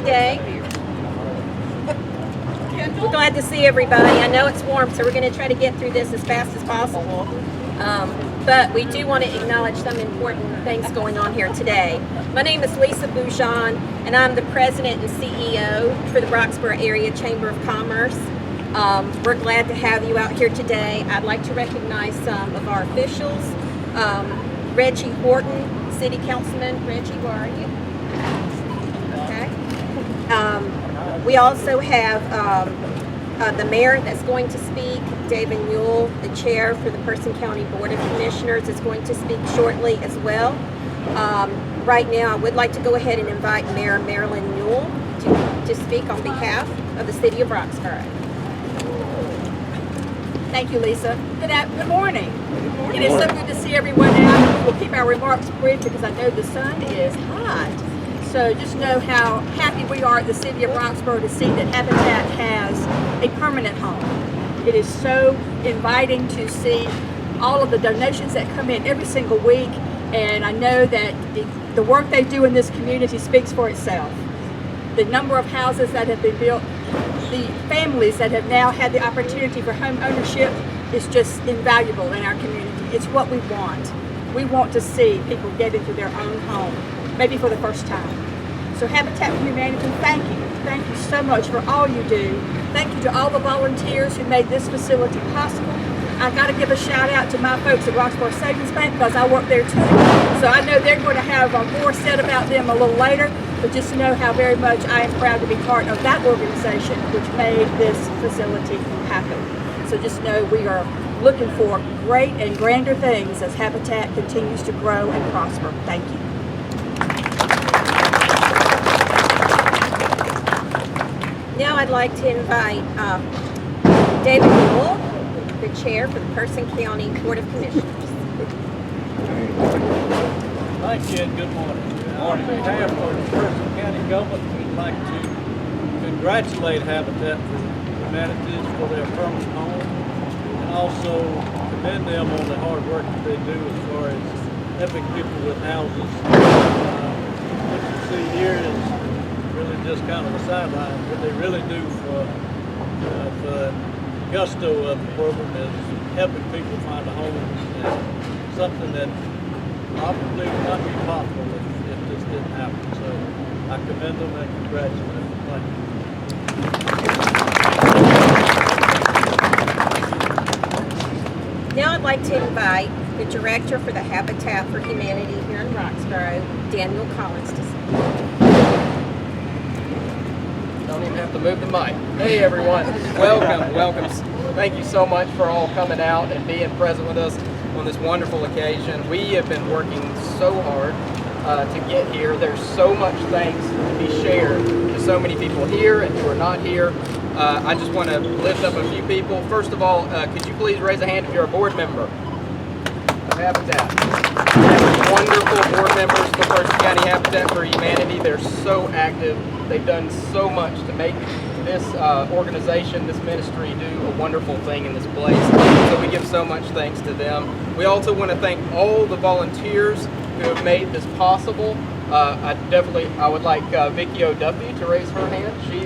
today. We're glad to see everybody. I know it's warm, so we're going to try to get through this as fast as possible. But we do want to acknowledge some important things going on here today. My name is Lisa Boujon, and I'm the President and CEO for the Rocksboro Area Chamber of Commerce. We're glad to have you out here today. I'd like to recognize some of our officials. Reggie Horton, City Councilman. Reggie, where are you? Okay. We also have the mayor that's going to speak. David Newell, the chair for the Person County Board of Commissioners, is going to speak shortly as well. Right now, I would like to go ahead and invite Mayor Marilyn Newell to speak on behalf of the City of Rocksboro. Thank you, Lisa. Good morning. It is so good to see everyone out. We'll keep our remarks brief because I know the sun is hot. So just know how happy we are at the City of Rocksboro to see that Habitat has a permanent home. It is so inviting to see all of the donations that come in every single week, and I know that the work they do in this community speaks for itself. The number of houses that have been built, the families that have now had the opportunity for home ownership is just invaluable in our community. It's what we want. We want to see people get into their own home, maybe for the first time. So Habitat for Humanity, thank you. Thank you so much for all you do. Thank you to all the volunteers who made this facility possible. I got to give a shout out to my folks at Rocksboro Savings Bank because I work there too. So I know they're going to have more said about them a little later, but just know how very much I am proud to be part of that organization which made this facility happen. So just know we are looking for great and grander things as Habitat continues to grow and prosper. Thank you. Now I'd like to invite David Newell, the chair for the Person County Board of Commissioners. Thank you and good morning. On behalf of the Person County government, we'd like to congratulate Habitat for Humanity for their permanent home and also commend them on the hard work that they do as far as helping people with houses. What you see here is really just kind of a sideline. What they really do for the gusto of the program is helping people find a home, and something that probably would not be possible if this didn't happen. So I commend them and congratulate them. Thank Now I'd like to invite the director for the Habitat for Humanity here in Rocksboro, Daniel Collins, to speak. Don't even have to move the mic. Hey everyone, welcome. Thank you so much for all coming out and being present with us on this wonderful occasion. We have been working so hard to get here. There's so much thanks to be shared to so many people here and who are not here. I just want to lift up a few people. First of all, could you please raise a hand if you're a board member of Habitat? Wonderful board members for Person County Habitat for Humanity. They're so active. They've done so much to make this organization, this ministry, do a wonderful thing in this place. So we give so much thanks to them. We also want to thank all the volunteers who have made this possible. I would like Vicki O'Duffy to raise her hand. She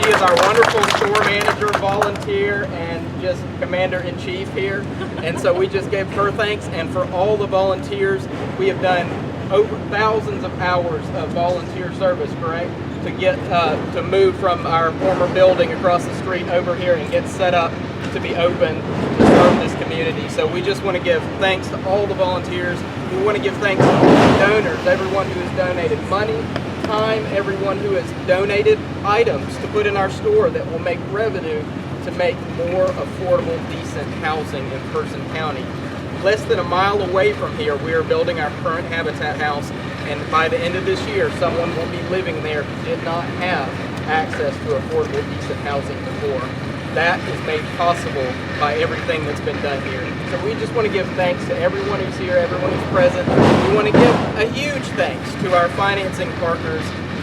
is our wonderful store manager, volunteer, and just commander-in-chief here. And so we just gave her thanks. And for all the volunteers, we have done over thousands of hours of volunteer service, correct? To get to move from our former building across the street over here and get set up to be open to serve this community. So we just want to give thanks to all the volunteers. We want to give thanks to donors, everyone who has donated money, time, everyone who has donated items to put in our store that will make revenue to make more affordable, decent housing in Person County. Less than a mile away from here, we are building our current Habitat house, and by the end of this year, someone will be living there who did not have access to affordable, decent housing before. That is made possible by everything that's been done here. So we just want to give thanks to everyone who's here, everyone who's present. We want to give a huge thanks to our financing partners,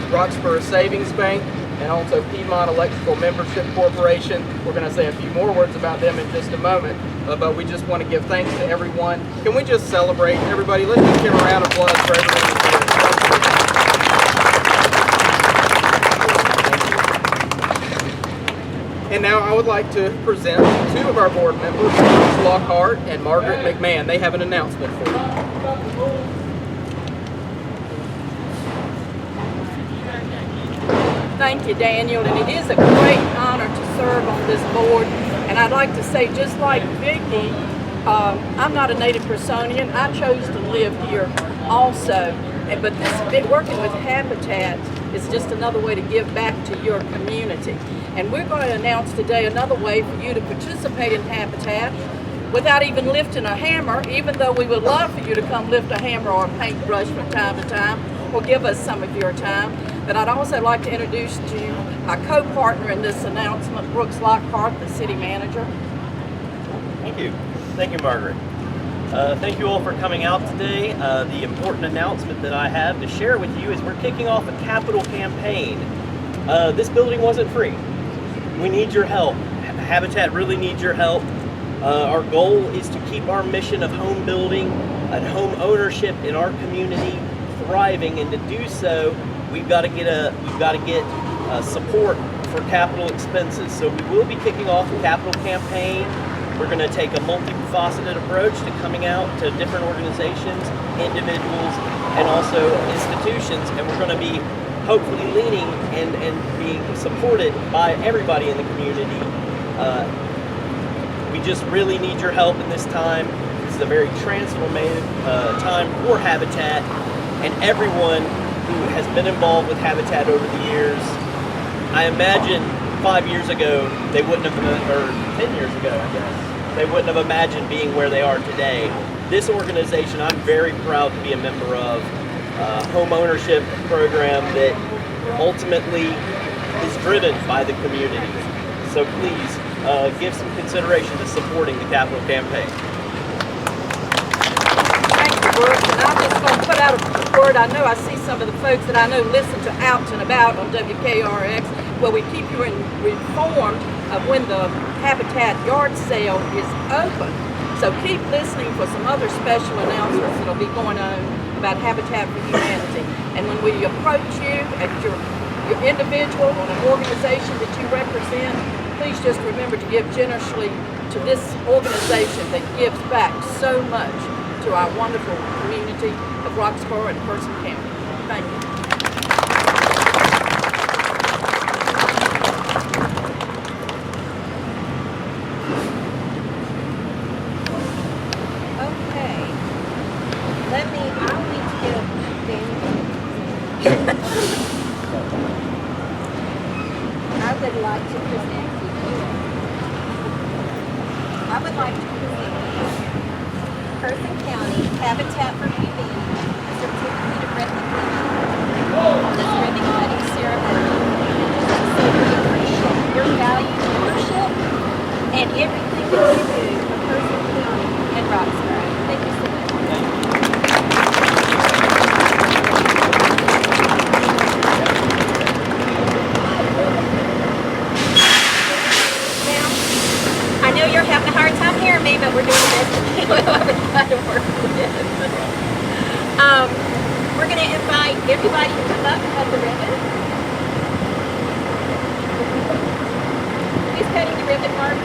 Rocksboro Savings Bank, and also Piedmont Electrical Membership Corporation. We're going to say a few more words about them in just a moment, but we just want to give thanks to everyone. Can we just celebrate? Everybody, let's just give a round of applause for everyone who's here. And now I would like to present two of our board members, Lockhart and Margaret McMahon. They have an announcement for you. Thank you, Daniel, and it is a great honor to serve on this board. And I'd like to say, just like Vicki, I'm not a native Personian. I chose to live here also. But this working with Habitat is just another way to give back to your community. And we're going to announce today another way for you to participate in Habitat without even lifting a hammer, even though we would love for you to come lift a hammer or a paintbrush from time to time, or give us some of your time. But I'd also like to introduce to you our co-partner in this announcement, Brooks Lockhart, the city manager. Thank you. Thank you, Margaret. Thank you all for coming out today. The important announcement that I have to share with you is we're kicking off a capital campaign. This building wasn't free. We need your help. Habitat really needs your help. Our goal is to keep our mission of home building and home ownership in our community thriving, and to do so, we've got to get support for capital expenses. So we will be kicking off a capital campaign. We're going to take a multifaceted approach to coming out to different organizations, individuals, and also institutions, and we're going to be hopefully leaning and being supported by everybody in the community. We just really need your help in this time. This is a very transformative time for Habitat, and everyone who has been involved with Habitat over the years. I imagine 5 years ago, they wouldn't have, or 10 years ago, I guess, they wouldn't have imagined being where they are today. This organization, I'm very proud to be a member of, home ownership program that ultimately is driven by the community. So please give some consideration to supporting the capital campaign. Thank you, Brooks. And I'm just going to put out a word. I know I see some of the folks that I know listen to Out and About on WKRX. Well, we keep you informed of when the Habitat yard sale is open. So keep listening for some other special announcements that will be going on about Habitat for Humanity. And when we approach you at your individual or an organization that you represent, please just remember to give generously to this organization that gives back so much to our wonderful community of Rocksboro and Person County. Thank you. Okay. I'll need to get a I would like to present to you. I would like to present Person County Habitat for Humanity certificate of recognition on this ribbon cutting ceremony. So we appreciate your valued leadership and everything that you do for Person County and Rocksboro. Thank you so much. I know you're having a hard time hearing me, but we're doing the best we can with what we're trying to work with. We're going to invite everybody to come up and cut the ribbon. Who's cutting the ribbon, Mark?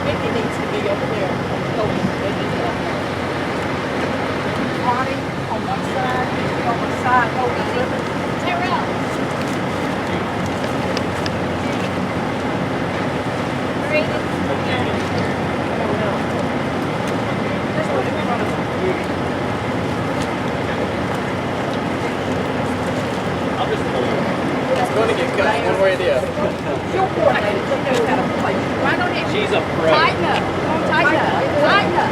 Vicki needs to be over there. Bonnie on one side, Vicki on the side, holding the ribbon. I'll just pull you. It's going to get cut one way or the other. She'll coordinate it. She knows how to play. Right on it. She's a pro. Tighten up. Tighten up. Tighten up.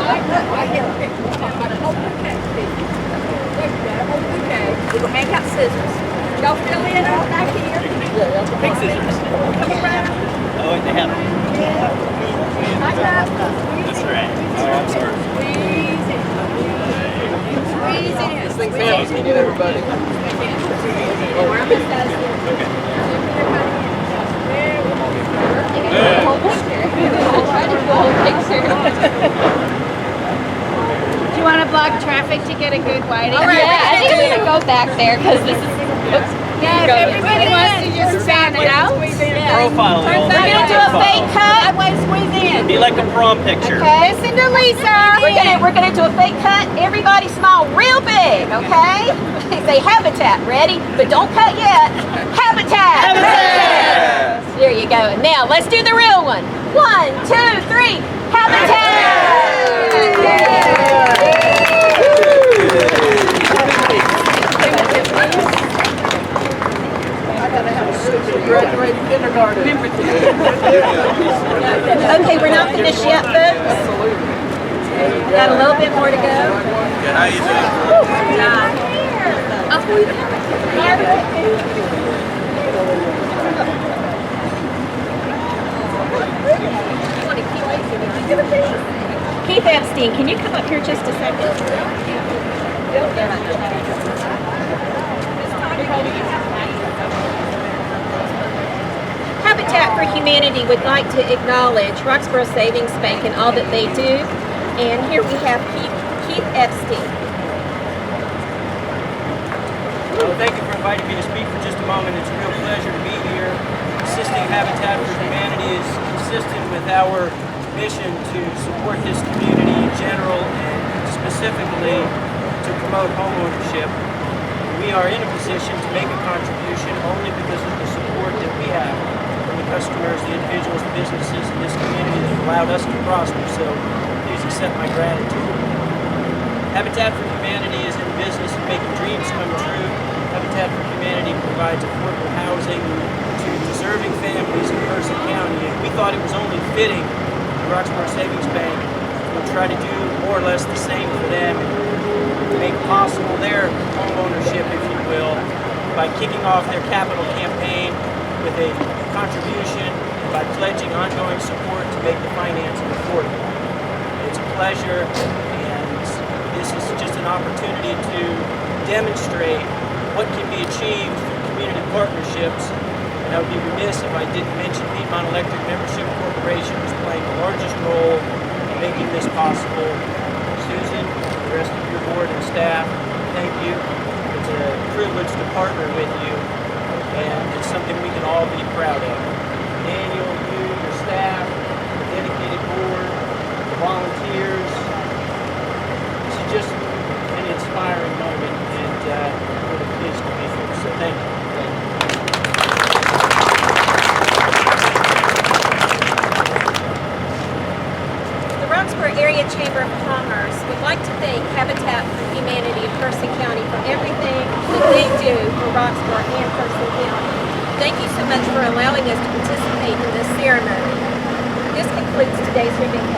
Tighten up. Right here. Hold the bouquet. There you go. Hold the bouquet. We'll make out scissors. Y'all fill in out back here. Big scissors. Come around. Oh, they have. Tighten up. That's right. Oh, I'm sorry. Squeeze. perfect to get a good whiting. All right, Yeah, I think I'm gonna go back there because this is. Yeah, if everybody wants to just stand out. Profile. We're gonna do a fake cut. Way to squeeze in. Be like a prom picture. Okay. Listen to Lisa. We're gonna do a fake cut. Everybody smile real big, okay? Say habitat. Ready? But don't cut yet. Habitat. Habitat. There you go. Now let's do the real one. 1, 2, 3. Habitat. Graduated kindergarten. Okay, we're not finished yet, folks. Got a little bit more to go. How you Keith Epstein, can you come up here just a second? Habitat for Humanity would like to acknowledge Rocksboro Savings Bank and all that they do. And here we have Keith Epstein. Well, thank you for inviting me to speak for just a moment. It's a real pleasure to be here. Assisting Habitat for Humanity is consistent with our mission to support this community in general and specifically to promote homeownership. We are in a position to make a contribution only because of the support that we have from the customers, the individuals, the businesses in this community that have allowed us to prosper. So please accept my gratitude. Habitat for Humanity is in the business of making dreams come true. Habitat for Humanity provides affordable housing to deserving families in Person County, and we thought it was only fitting the Rocksboro Savings Bank would try to do more or less the same for them and make possible their home ownership, if you will, by kicking off their capital campaign with a contribution by pledging ongoing support to make the financing affordable. It's a pleasure, and this is just an opportunity to demonstrate what can be achieved through community partnerships. And I would be remiss if I didn't mention Piedmont Electric Membership Corporation is playing the largest role in making this possible. Susan, the rest of your board and staff, thank you. It's a privilege to partner with you, and it's something we can all be proud of. Daniel, you, your staff, the dedicated board, the volunteers. This is just an inspiring moment, and I'm really pleased to be here. So thank you. The Rocksboro Area Chamber of Commerce would like to thank Habitat for Humanity of Person County for everything that they do for Rocksboro and Person County. Thank you so much for allowing us to participate in this ceremony. This concludes today's ribbon cutting.